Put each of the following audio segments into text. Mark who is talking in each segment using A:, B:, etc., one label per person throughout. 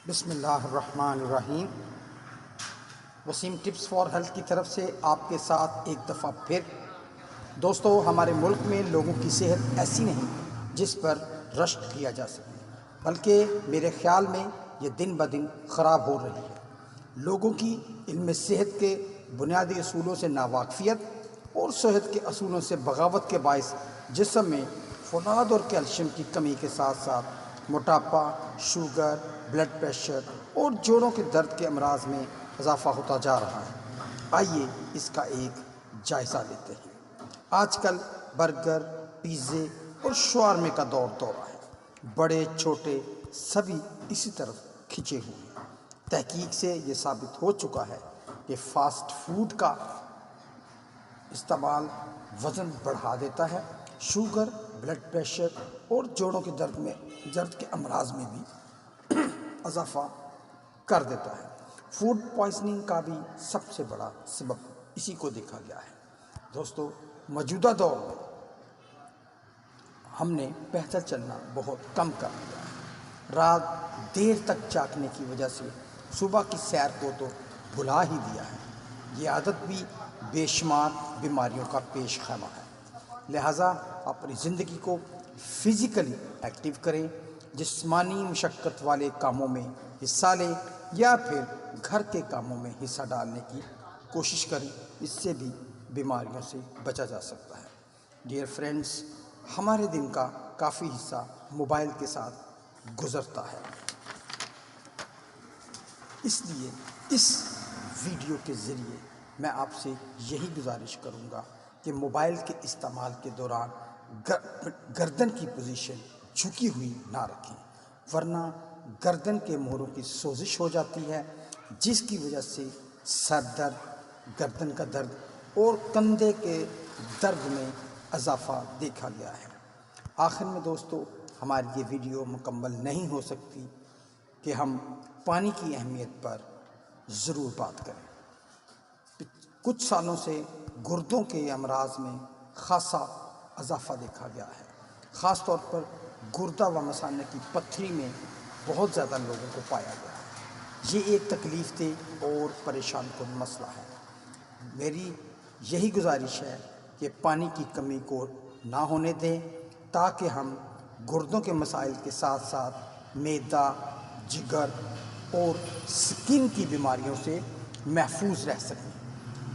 A: بسم اللہ الرحمن الرحیم۔ وسیم ٹپس فار ہیلتھ کی طرف سے آپ کے ساتھ ایک دفعہ پھر دوستو، ہمارے ملک میں لوگوں کی صحت ایسی نہیں جس پر رشک کیا جا سکے، بلکہ میرے خیال میں یہ دن بدن خراب ہو رہی ہے۔ لوگوں کی علم صحت کے بنیادی اصولوں سے ناواقفیت اور صحت کے اصولوں سے بغاوت کے باعث جسم میں فولاد اور کیلشیم کی کمی کے ساتھ ساتھ موٹاپا، شوگر، بلڈ پریشر اور جوڑوں کے درد کے امراض میں اضافہ ہوتا جا رہا ہے۔ آئیے اس کا ایک جائزہ لیتے ہیں۔ آج کل برگر، پیزے اور شاورمے کا دور ہے۔ بڑے چھوٹے سبھی اسی طرف کھنچے ہوئے ہیں۔ تحقیق سے یہ ثابت ہو چکا ہے کہ فاسٹ فوڈ کا استعمال وزن بڑھا دیتا ہے، شوگر، بلڈ پریشر اور جوڑوں کے درد کے امراض میں بھی اضافہ کر دیتا ہے۔ فوڈ پوائزننگ کا بھی سب سے بڑا سبب اسی کو دیکھا گیا ہے۔ دوستو، موجودہ دور میں ہم نے پیدل چلنا بہت کم کر دیا ہے۔ رات دیر تک جاگنے کی وجہ سے صبح کی سیر کو تو بھلا ہی دیا ہے۔ یہ عادت بھی بے شمار بیماریوں کا پیش خیمہ ہے۔ لہٰذا اپنی زندگی کو فزیکلی ایکٹیو کریں، جسمانی مشقت والے کاموں میں حصہ لیں یا پھر گھر کے کاموں میں حصہ ڈالنے کی کوشش کریں۔ اس سے بھی بیماریوں سے بچا جا سکتا ہے۔ ڈیئر فرینڈز، ہمارے دن کا کافی حصہ موبائل کے ساتھ گزرتا ہے، اس لیے اس ویڈیو کے ذریعے میں آپ سے یہی گزارش کروں گا کہ موبائل کے استعمال کے دوران گردن کی پوزیشن جھکی ہوئی نہ رکھیں، ورنہ گردن کے موڑوں کی سوزش ہو جاتی ہے، جس کی وجہ سے سر درد، گردن کا درد اور کندھے کے درد میں اضافہ دیکھا گیا ہے۔ آخر میں دوستو، ہماری یہ ویڈیو مکمل نہیں ہو سکتی کہ ہم پانی کی اہمیت پر ضرور بات کریں۔ کچھ سالوں سے گردوں کے امراض میں خاصا اضافہ دیکھا گیا ہے۔ خاص طور پر گردہ و مثانہ کی پتھری میں بہت زیادہ لوگوں کو پایا گیا ہے۔ یہ ایک تکلیف دہ اور پریشان کن مسئلہ ہے۔ میری یہی گزارش ہے کہ پانی کی کمی کو نہ ہونے دیں، تاکہ ہم گردوں کے مسائل کے ساتھ ساتھ معدہ، جگر اور سکن کی بیماریوں سے محفوظ رہ سکیں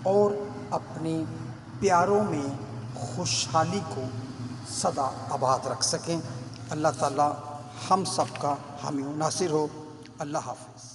A: اور اپنے پیاروں میں خوشحالی کو سدا آباد رکھ سکیں۔ اللہ تعالی ہم سب کا حامی و ناصر ہو۔ اللہ حافظ۔